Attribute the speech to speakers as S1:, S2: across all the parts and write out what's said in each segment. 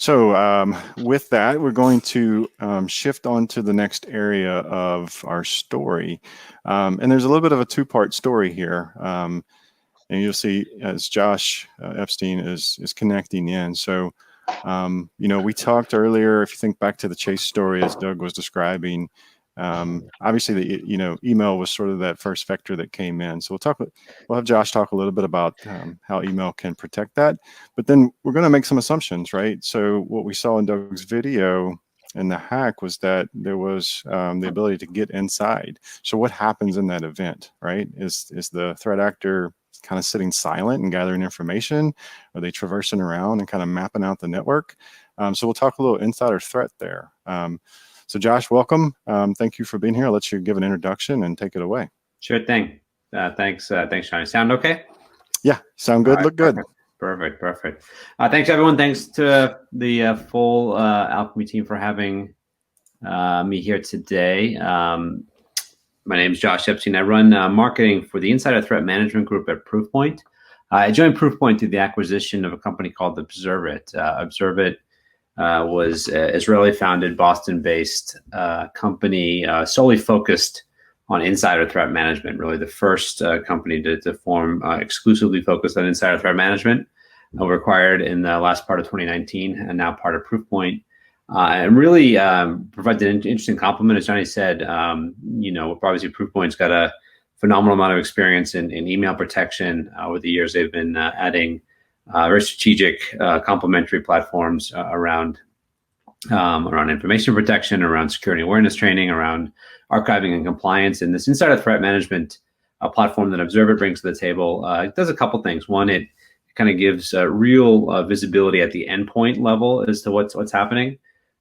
S1: With that, we're going to shift on to the next area of our story. And there's a little bit of a two-part story here. And you'll see as Josh Epstein is connecting in. So, we talked earlier, if you think back to the Chase story as Doug was describing, obviously the email was sort of that first vector that came in. So we'll have Josh talk a little bit about how email can protect that, but then we're going to make some assumptions, right? So what we saw in Doug's video and the hack was that there was the ability to get inside. So what happens in that event, right? Is the threat actor kind of sitting silent and gathering information? Are they traversing around and kind of mapping out the network? So we'll talk a little insider threat there. So Josh, welcome. Thank you for being here. I'll let you give an introduction and take it away.
S2: Sure thing. Thanks, Johnny. Sound okay?
S1: Yeah, sound good. Right, look good.
S2: Perfect. Thanks, everyone. Thanks to the full Alchemy team for having me here today. My name is Josh Epstein. I run marketing for the Insider Threat Management Group at Proofpoint. I joined Proofpoint through the acquisition of a company called Observeit. Observeit was an Israeli-founded, Boston-based company solely focused on insider threat management, really the first company to form exclusively focused on insider threat management. We were acquired in the last part of 2019 and now part of Proofpoint. And really provided an interesting complement. As Johnny said, obviously Proofpoint's got a phenomenal amount of experience in email protection. Over the years, they've been adding very strategic complementary platforms around information protection, around security awareness training, around archiving and compliance. And this insider threat management platform that Observeit brings to the table, it does a couple things. One, it kind of gives real visibility at the endpoint level as to what's happening,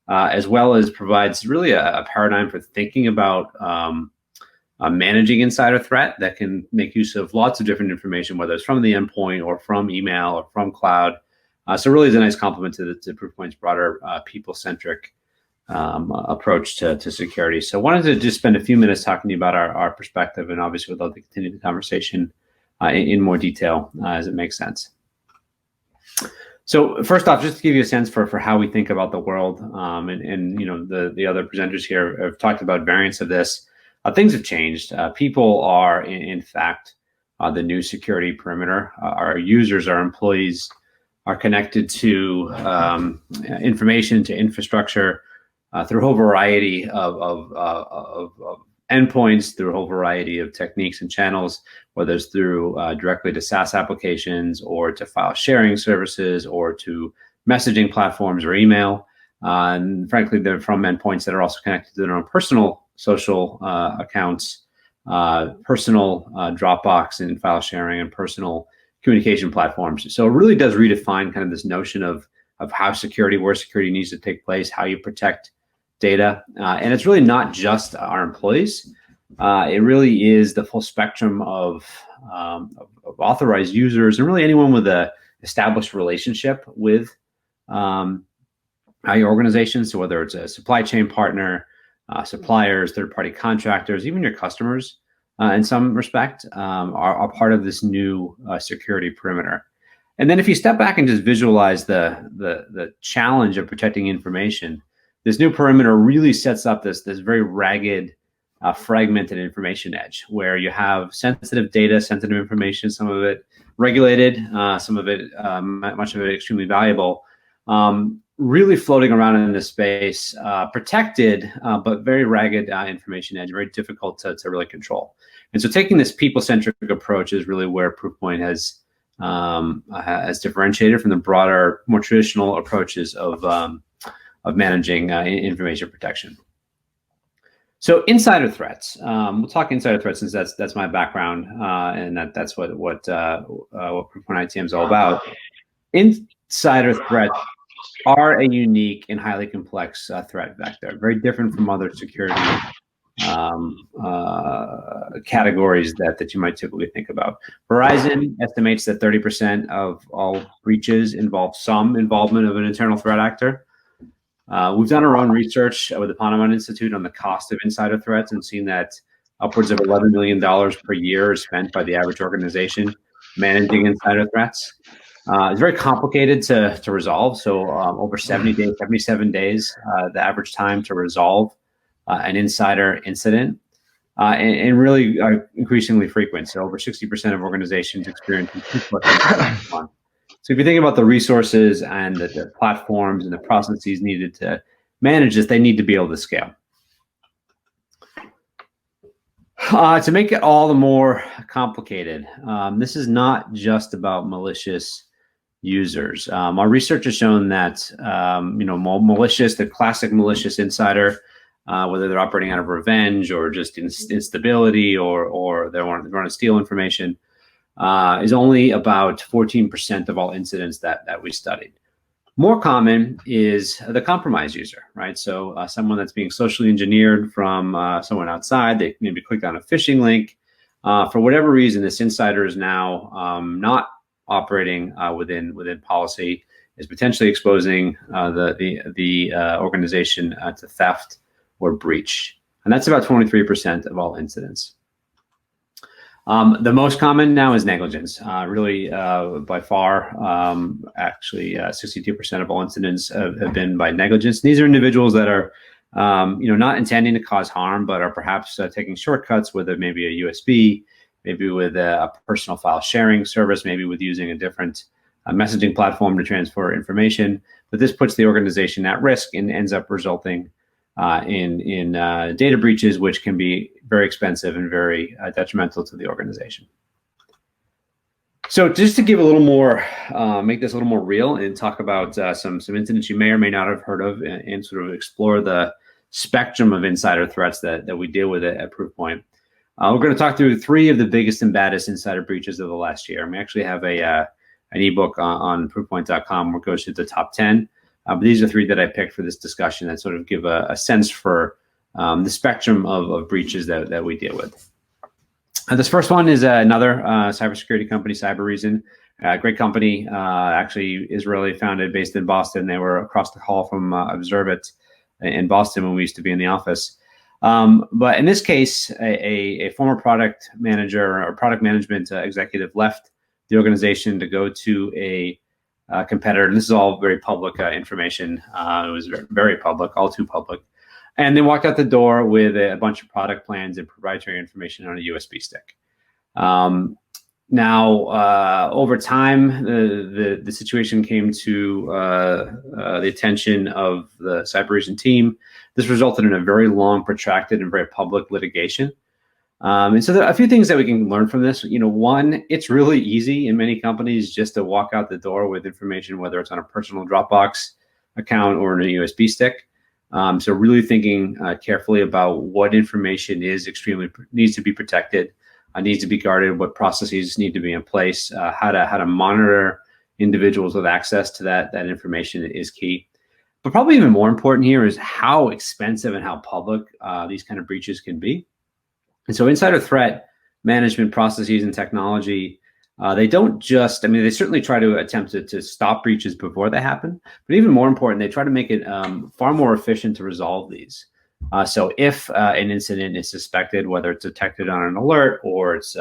S2: as well as provides really a paradigm for thinking about managing insider threat that can make use of lots of different information, whether it's from the endpoint or from email or from cloud. So really is a nice complement to Proofpoint's broader people-centric approach to security. So I wanted to just spend a few minutes talking to you about our perspective, and obviously we'd love to continue the conversation in more detail as it makes sense. So first off, just to give you a sense for how we think about the world, and the other presenters here have talked about variants of this. Things have changed. People are, in fact, the new security perimeter. Our users, our employees, are connected to information, to infrastructure through a whole variety of endpoints, through a whole variety of techniques and channels, whether it's through directly to SaaS applications or to file sharing services or to messaging platforms or email. And frankly, they're from endpoints that are also connected to their own personal social accounts, personal Dropbox and file sharing, and personal communication platforms. So it really does redefine kind of this notion of how where security needs to take place, how you protect data. And it's really not just our employees. It really is the full spectrum of authorized users and really anyone with a established relationship with your organization. So whether it's a supply chain partner, suppliers, third-party contractors, even your customers, in some respect, are part of this new security perimeter. And then if you step back and just visualize the challenge of protecting information, this new perimeter really sets up this very ragged, fragmented information edge where you have sensitive data, sensitive information, some of it regulated, some of it, much of it extremely valuable, really floating around in this space, protected, but very ragged information edge, very difficult to really control. And so taking this people-centric approach is really where Proofpoint has differentiated from the broader, more traditional approaches of managing information protection. So insider threats. We'll talk insider threats since that's my background, and that's what Proofpoint ITM is all about. Insider threats are a unique and highly complex threat vector, very different from other security categories that you might typically think about. Verizon estimates that 30% of all breaches involve some involvement of an internal threat actor. We've done our own research with the Ponemon Institute on the cost of insider threats and seen that upwards of $11 million per year is spent by the average organization managing insider threats. It's very complicated to resolve. So over 70 days, 77 days, the average time to resolve an insider incident, and really increasingly frequent. So over 60% of organizations experience 2+ month. So if you think about the resources and the platforms and the processes needed to manage this, they need to be able to scale. To make it all the more complicated, this is not just about malicious users. Our research has shown that the classic malicious insider, whether they're operating out of revenge or just instability or they want to steal information, is only about 14% of all incidents that we studied. More common is the compromised user, right? So someone that's being socially engineered from someone outside. They maybe clicked on a phishing link. For whatever reason, this insider is now not operating within policy, is potentially exposing the organization to theft or breach. And that's about 23% of all incidents. The most common now is negligence. Really, by far, actually, 62% of all incidents have been by negligence. These are individuals that are, not intending to cause harm, but are perhaps taking shortcuts, whether maybe a USB, maybe with a personal file sharing service, maybe with using a different messaging platform to transfer information. But this puts the organization at risk and ends up resulting in data breaches, which can be very expensive and very detrimental to the organization. So just to give a little more, make this a little more real and talk about some incidents you may or may not have heard of, and sort of explore the spectrum of insider threats that we deal with at Proofpoint. We're going to talk through 3 of the biggest and baddest insider breaches of the last year. And we actually have an ebook on proofpoint.com where it goes through the top 10. But these are 3 that I picked for this discussion that sort of give a sense for the spectrum of breaches that we deal with. This first one is another cybersecurity company, CyberReason. Great company, actually Israeli founded, based in Boston. They were across the hall from Observit in Boston when we used to be in the office. But in this case, a former product manager or product management executive left the organization to go to a competitor. And this is all very public information. It was very public, all too public. And they walked out the door with a bunch of product plans and proprietary information on a USB stick. Now, over time, the situation came to the attention of the CyberReason team. This resulted in a very long, protracted, and very public litigation. And so there are a few things that we can learn from this. One, it's really easy in many companies just to walk out the door with information, whether it's on a personal Dropbox account or in a USB stick. So really thinking carefully about what information needs to be protected, needs to be guarded, what processes need to be in place, how to monitor individuals with access to that information is key. But probably even more important here is how expensive and how public these kind of breaches can be. And so insider threat management processes and technology, they don't just, they certainly try to attempt to stop breaches before they happen, but even more important, they try to make it far more efficient to resolve these. So if an incident is suspected, whether it's detected on an alert or it's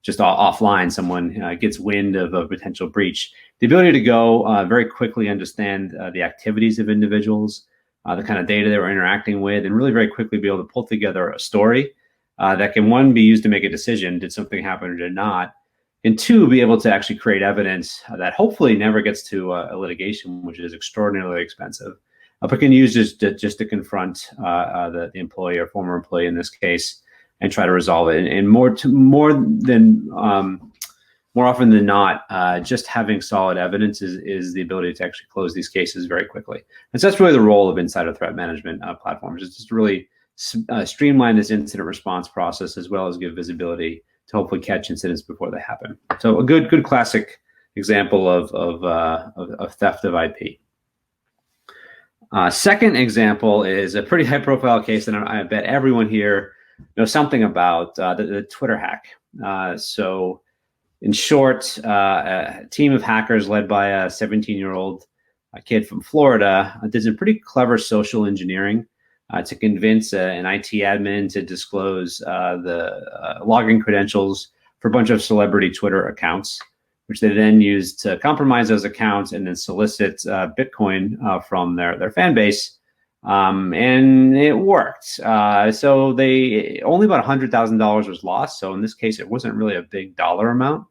S2: just offline, someone gets wind of a potential breach, the ability to go very quickly understand the activities of individuals, the kind of data they were interacting with, and really very quickly be able to pull together a story that can, 1, be used to make a decision, did something happen or did not, and 2, be able to actually create evidence that hopefully never gets to a litigation, which is extraordinarily expensive, but can use just to confront the employee or former employee in this case and try to resolve it. And more often than not, just having solid evidence is the ability to actually close these cases very quickly. And so that's really the role of insider threat management platforms, is just to really streamline this incident response process, as well as give visibility to hopefully catch incidents before they happen. So a good classic example of theft of IP. Second example is a pretty high profile case that I bet everyone here knows something about, the Twitter hack. So in short, a team of hackers led by a 17-year-old kid from Florida did some pretty clever social engineering to convince an IT admin to disclose the login credentials for a bunch of celebrity Twitter accounts. which they then use to compromise those accounts and then solicit Bitcoin from their fan base. And it worked. So they only about $100,000 was lost. So in this case, it wasn't really a big dollar amount.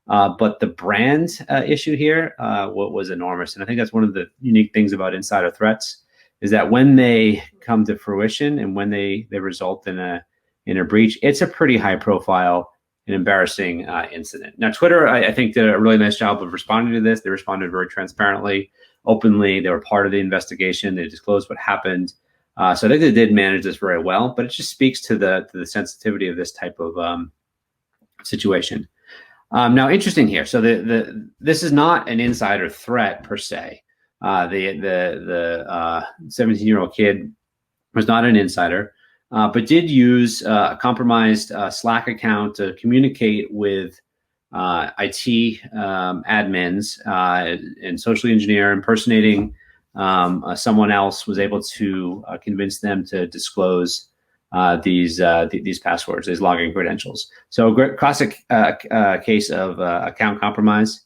S2: But the brand issue here was enormous. And I think that's one of the unique things about insider threats is that when they come to fruition and when they result in a breach, it's a pretty high profile and embarrassing incident. Now, Twitter, I think, did a really nice job of responding to this. They responded very transparently, openly. They were part of the investigation. They disclosed what happened. So I think they did manage this very well, but it just speaks to the sensitivity of this type of situation. Now, interesting here. So this is not an insider threat per se. The 17-year-old kid was not an insider, but did use a compromised Slack account to communicate with IT admins and socially engineer, impersonating someone else, was able to convince them to disclose these passwords, these login credentials. So a great classic case of account compromise.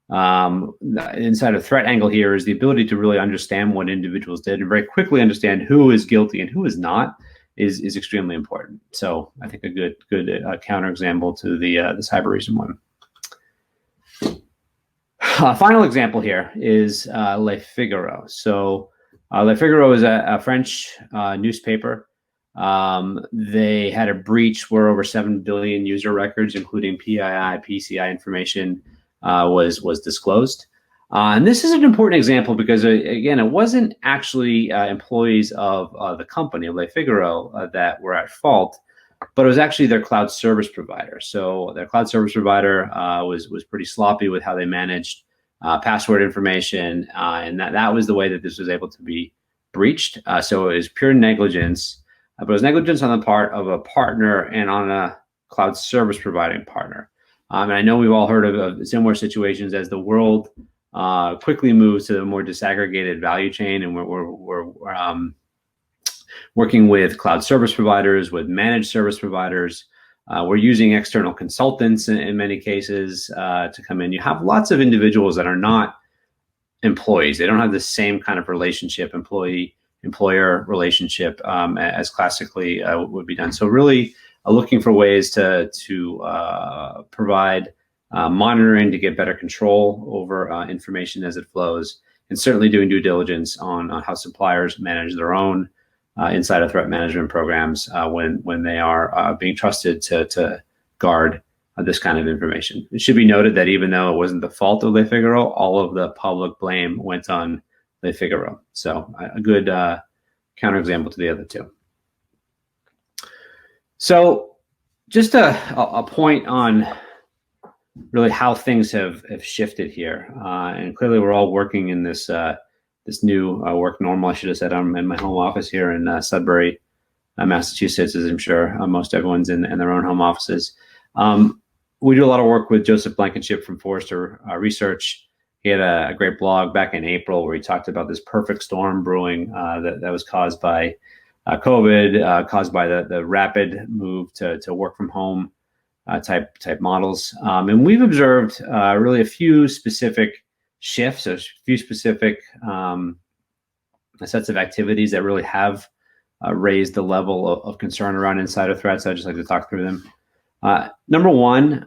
S2: The insider threat angle here is the ability to really understand what individuals did and very quickly understand who is guilty and who is not is extremely important. So I think a good counterexample to the CyberReason one. Final example here is Le Figaro. So Le Figaro is a French newspaper. They had a breach where over 7 billion user records, including PII, PCI information, was disclosed. And this is an important example because, again, it wasn't actually employees of the company, Le Figaro, that were at fault, but it was actually their cloud service provider. So their cloud service provider was pretty sloppy with how they managed password information, and that was the way that this was able to be breached. So it was pure negligence, but it was negligence on the part of a partner and on a cloud service providing partner. And I know we've all heard of similar situations as the world quickly moves to a more disaggregated value chain, and we're working with cloud service providers, with managed service providers. We're using external consultants in many cases to come in. You have lots of individuals that are not employees. They don't have the same kind of relationship, employee-employer relationship as classically would be done. So really looking for ways to provide monitoring to get better control over information as it flows, and certainly doing due diligence on how suppliers manage their own insider threat management programs when they are being trusted to guard this kind of information. It should be noted that even though it wasn't the fault of Le Figaro, all of the public blame went on Le Figaro. So a good counterexample to the other two. So just a point on really how things have shifted here. And clearly we're all working in this new work normal. I should have said I'm in my home office here in Sudbury, Massachusetts, as I'm sure most everyone's in their own home offices. We do a lot of work with Joseph Blankenship from Forrester Research. He had a great blog back in April where he talked about this perfect storm brewing that was caused by COVID, caused by the rapid move to work from home type models. And we've observed really a few specific shifts, a few specific sets of activities that really have raised the level of concern around insider threats. I'd just like to talk through them. Number one,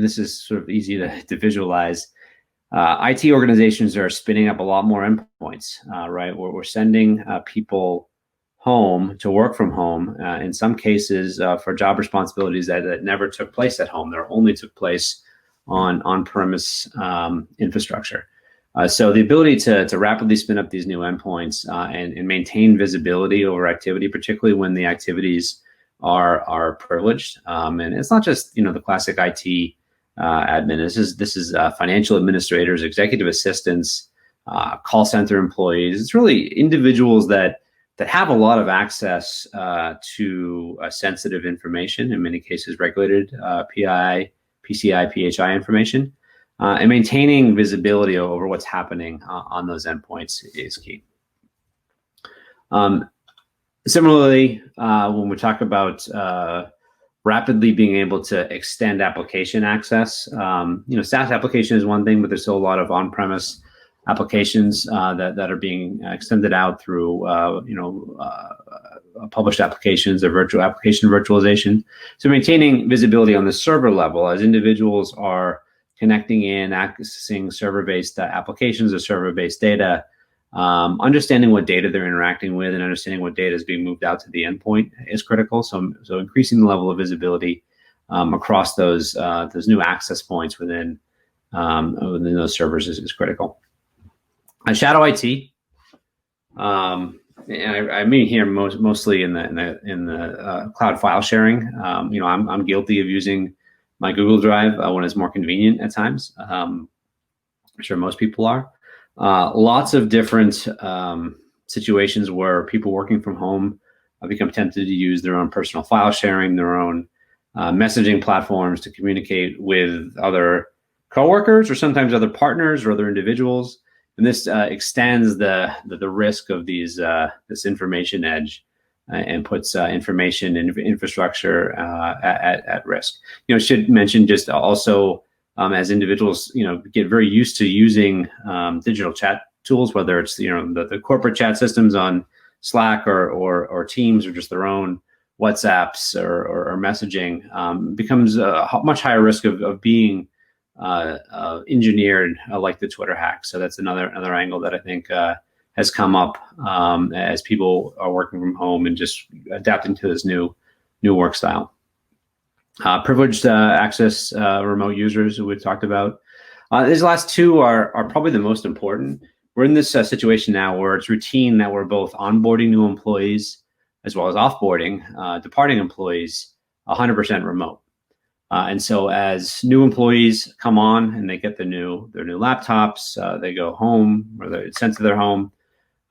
S2: this is sort of easy to visualize. IT organizations are spinning up a lot more endpoints, right? We're sending people home to work from home, in some cases for job responsibilities that never took place at home. They only took place on-premise infrastructure. So the ability to rapidly spin up these new endpoints and maintain visibility over activity, particularly when the activities are privileged. And it's not just the classic IT admin. This is financial administrators, executive assistants, call center employees. It's really individuals that have a lot of access to sensitive information, in many cases regulated PII, PCI, PHI information, and maintaining visibility over what's happening on those endpoints is key. Similarly, when we talk about rapidly being able to extend application access. SaaS application is one thing, but there's still a lot of on-premise applications that are being extended out through published applications or virtual application virtualization. So maintaining visibility on the server level as individuals are connecting in, accessing server-based applications or server-based data, understanding what data they're interacting with and understanding what data is being moved out to the endpoint is critical. So increasing the level of visibility across those new access points within those servers is critical. Shadow IT. I mean here mostly in the cloud file sharing. I'm guilty of using my Google Drive when it's more convenient at times. I'm sure most people are. Lots of different situations where people working from home become tempted to use their own personal file sharing, their own messaging platforms to communicate with other coworkers or sometimes other partners or other individuals. And this extends the risk of this information edge and puts information and infrastructure at risk. Should mention just also as individuals, get very used to using digital chat tools, whether it's the corporate chat systems on Slack or Teams or just their own WhatsApps or messaging, becomes a much higher risk of being engineered like the Twitter hack. So that's another angle that I think has come up as people are working from home and just adapting to this new work style. Privileged access remote users who we've talked about. These last two are probably the most important. We're in this situation now where it's routine that we're both onboarding new employees as well as offboarding departing employees 100% remote. And so as new employees come on and they get their new laptops, they go home or they're sent to their home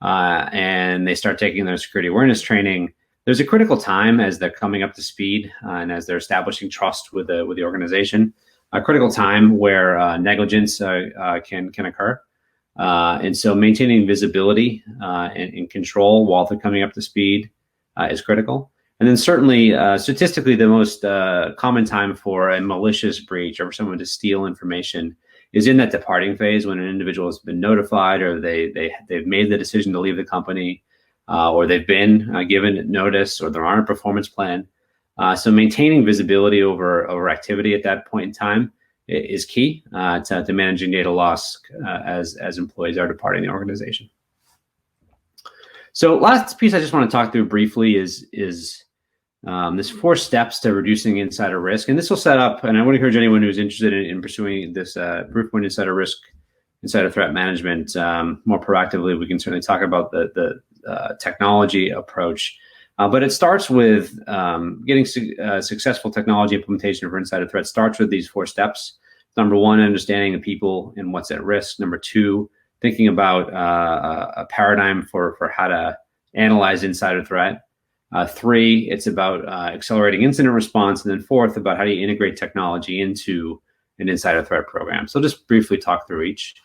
S2: and they start taking their security awareness training. There's a critical time as they're coming up to speed and as they're establishing trust with the organization, a critical time where negligence can occur. And so maintaining visibility and control while they're coming up to speed is critical. And then certainly, statistically, the most common time for a malicious breach or for someone to steal information is in that departing phase when an individual has been notified or they've made the decision to leave the company. Or they've been given notice, or they're on a performance plan. So maintaining visibility over activity at that point in time is key to managing data loss as employees are departing the organization. So last piece I just want to talk through briefly is this 4 steps to reducing insider risk. And this will set up, and I would encourage anyone who's interested in pursuing this Proofpoint insider risk, insider threat management more proactively. We can certainly talk about the technology approach, but it starts with getting successful technology implementation for insider threat starts with these 4 steps. Number 1, understanding the people and what's at risk. Number 2, thinking about a paradigm for how to analyze insider threat. 3, it's about accelerating incident response. And then 4th, about how do you integrate technology into an insider threat program. So just briefly talk through each.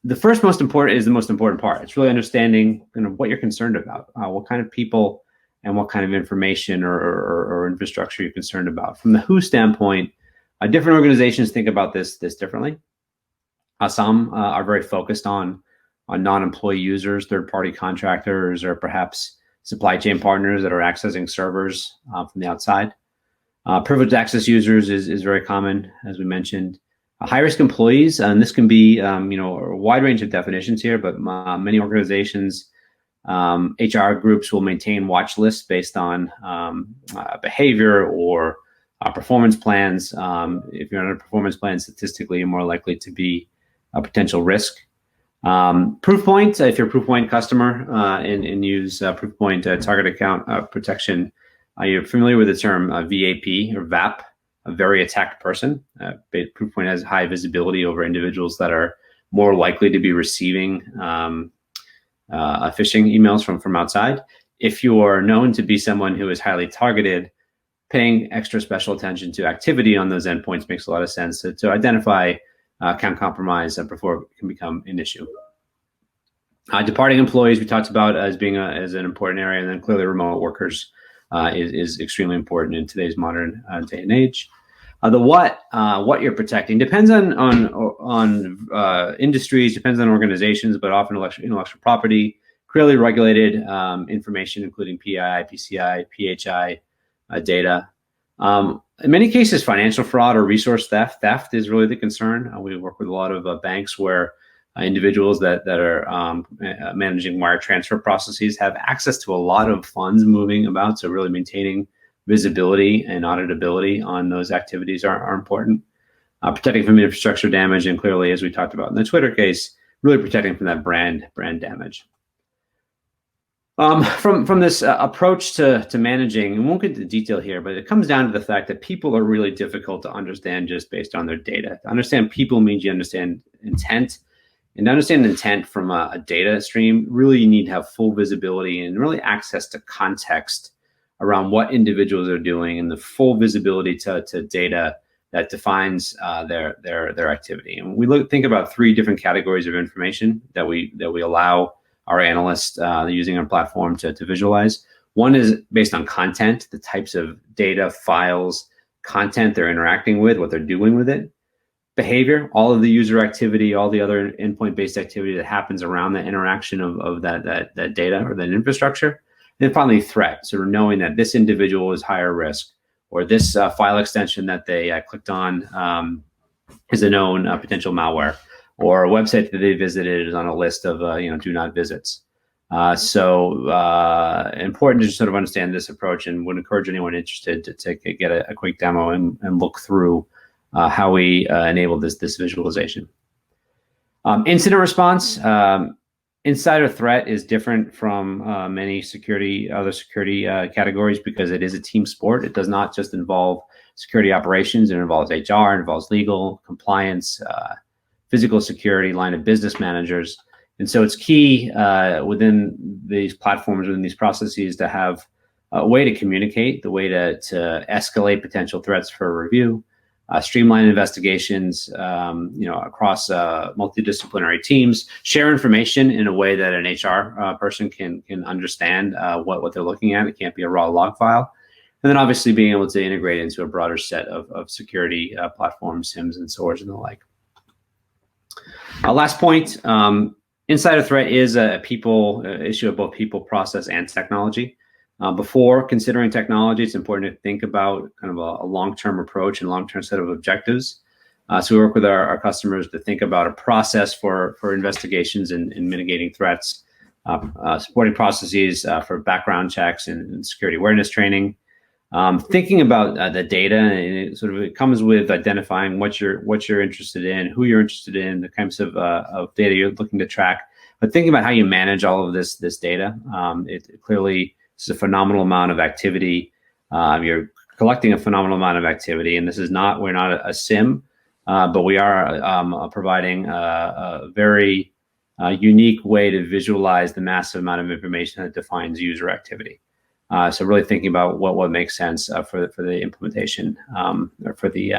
S2: The first most important is the most important part. It's really understanding what you're concerned about, what kind of people and what kind of information or infrastructure you're concerned about. From the who standpoint, different organizations think about this differently. Some are very focused on non-employee users, third-party contractors, or perhaps supply chain partners that are accessing servers from the outside. Privileged access users is very common, as we mentioned. High-risk employees, and this can be a wide range of definitions here, but many organizations, HR groups will maintain watch lists based on behavior or performance plans. If you're on a performance plan, statistically, you're more likely to be a potential risk. Proofpoint, if you're a Proofpoint customer and use Proofpoint target account protection, you're familiar with the term VAP or VAP, a very attacked person. Proofpoint has high visibility over individuals that are more likely to be receiving phishing emails from outside. If you are known to be someone who is highly targeted, paying extra special attention to activity on those endpoints makes a lot of sense to identify account compromise before it can become an issue. Departing employees we talked about as being as an important area, and then clearly remote workers is extremely important in today's modern day and age. The what you're protecting depends on industries, depends on organizations, but often intellectual property, clearly regulated information, including PII, PCI, PHI data. In many cases, financial fraud or resource theft. Theft is really the concern. We work with a lot of banks where individuals that are managing wire transfer processes have access to a lot of funds moving about. So really maintaining visibility and auditability on those activities are important. Protecting from infrastructure damage, and clearly, as we talked about in the Twitter case, really protecting from that brand damage. From this approach to managing, and we won't get into detail here, but it comes down to the fact that people are really difficult to understand just based on their data. To understand people means you understand intent, and to understand intent from a data stream, really you need to have full visibility and really access to context around what individuals are doing and the full visibility to data that defines their activity. And we think about 3 different categories of information that we allow our analysts using our platform to visualize. One is based on content, the types of data, files, content they're interacting with, what they're doing with it. Behavior, all of the user activity, all the other endpoint-based activity that happens around the interaction of that data or that infrastructure. And then finally, threat, sort of knowing that this individual is higher risk, or this file extension that they clicked on is a known potential malware, or a website that they visited is on a list of do not visits. So important to just sort of understand this approach, and would encourage anyone interested to get a quick demo and look through how we enable this visualization. Incident response. Insider threat is different from many other security categories because it is a team sport. It does not just involve security operations. It involves HR, it involves legal, compliance, physical security, line of business managers. And so it's key within these platforms, within these processes, to have a way to communicate, the way to escalate potential threats for review, streamline investigations, across multidisciplinary teams, share information in a way that an HR person can understand what they're looking at. It can't be a raw log file. And then obviously being able to integrate into a broader set of security platforms, SIEMs and SOARs and the like. Last point, insider threat is a people issue of both people, process, and technology. Before considering technology, it's important to think about kind of a long-term approach and long-term set of objectives. So we work with our customers to think about a process for investigations and mitigating threats, supporting processes for background checks and security awareness training. Thinking about the data, and it comes with identifying what you're interested in, who you're interested in, the kinds of data you're looking to track. But thinking about how you manage all of this data, it clearly is a phenomenal amount of activity. You're collecting a phenomenal amount of activity, and we're not a SIEM, but we are providing a very unique way to visualize the massive amount of information that defines user activity. So really thinking about what makes sense for the implementation or for the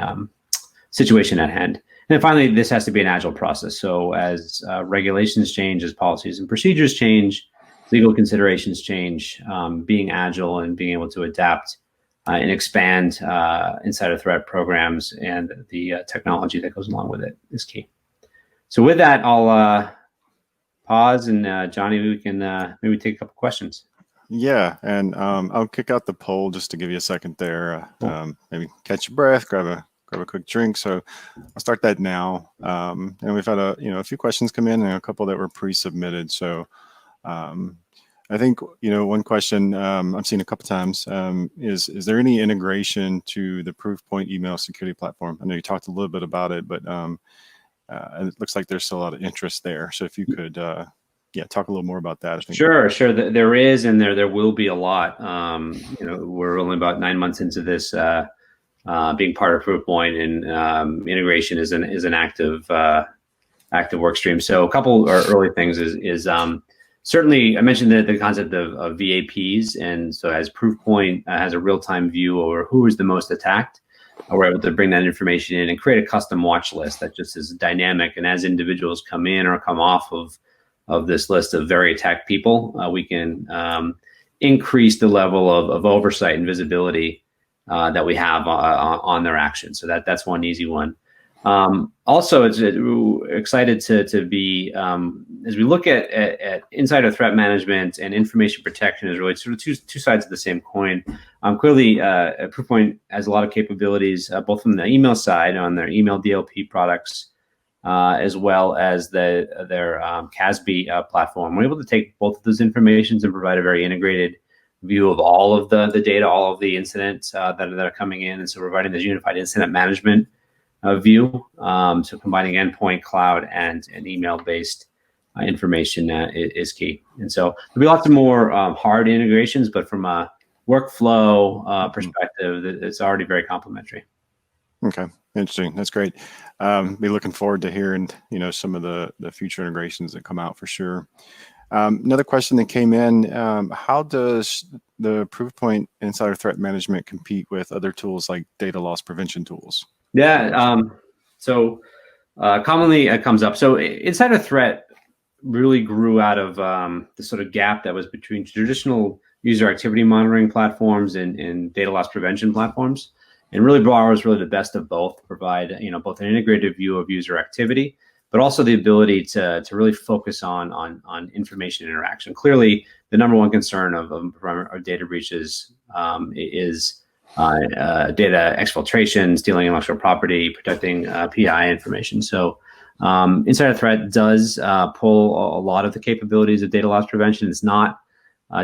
S2: situation at hand. And then finally, this has to be an agile process. So as regulations change, as policies and procedures change, legal considerations change, being agile and being able to adapt and expand insider threat programs and the technology that goes along with it is key. So with that, I'll pause, and Johnny, we can maybe take a couple questions.
S1: Yeah, and I'll kick out the poll just to give you a second there. Maybe catch your breath, grab a quick drink. So I'll start that now. And we've had a few questions come in and a couple that were pre-submitted. So I think one question I've seen a couple times is there any integration to the Proofpoint email security platform? I know you talked a little bit about it, but it looks like there's still a lot of interest there. So if you could talk a little more about that. I think. Sure.
S2: There is, and there will be a lot. We're only about 9 months into this being part of Proofpoint, and integration is an active work stream. So a couple early things is certainly I mentioned the concept of VAPs, and so as Proofpoint has a real-time view over who is the most attacked, we're able to bring that information in and create a custom watch list that just is dynamic. And as individuals come in or come off of this list of very attacked people, we can increase the level of oversight and visibility that we have on their actions. So that's one easy one. Also, it's excited to be, as we look at insider threat management and information protection, is really sort of two sides of the same coin. Clearly, Proofpoint has a lot of capabilities, both from the email side on their email DLP products, as well as their CASB platform. We're able to take both of those informations and provide a very integrated view of all of the data, all of the incidents that are coming in, and so providing this unified incident management view. So combining endpoint, cloud, and email-based information is key. And so there'll be lots of more hard integrations, but from a workflow perspective, it's already very complementary.
S1: Okay, interesting. That's great. Be looking forward to hearing, some of the future integrations that come out for sure. Another question that came in, how does the Proofpoint Insider Threat Management compete with other tools like data loss prevention tools?
S2: Yeah, so commonly it comes up. So insider threat really grew out of the sort of gap that was between traditional user activity monitoring platforms and data loss prevention platforms, and really borrows really the best of both, provide both an integrated view of user activity, but also the ability to really focus on information interaction. Clearly, the number one concern of data breaches is data exfiltration, stealing intellectual property, protecting PI information. So insider threat does pull a lot of the capabilities of data loss prevention. It's not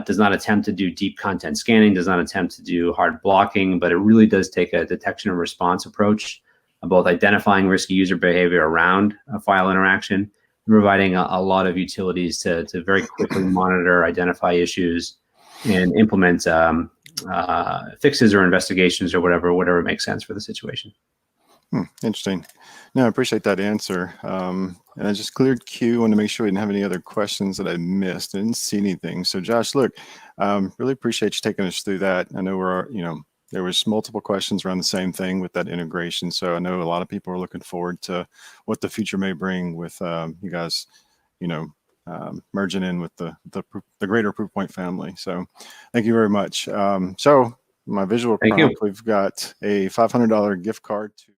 S2: does not attempt to do deep content scanning, does not attempt to do hard blocking, but it really does take a detection and response approach, both identifying risky user behavior around a file interaction and providing a lot of utilities to very quickly monitor, identify issues, and implement fixes or investigations or whatever makes sense for the situation.
S1: Interesting. No, I appreciate that answer. And I just cleared queue. I want to make sure we didn't have any other questions that I missed. I didn't see anything. So Josh, look, really appreciate you taking us through that. I know there was multiple questions around the same thing with that integration. So I know a lot of people are looking forward to what the future may bring with you guys, merging in with the greater Proofpoint family. So thank you very much. So my visual prompt, we've got a $500 gift card to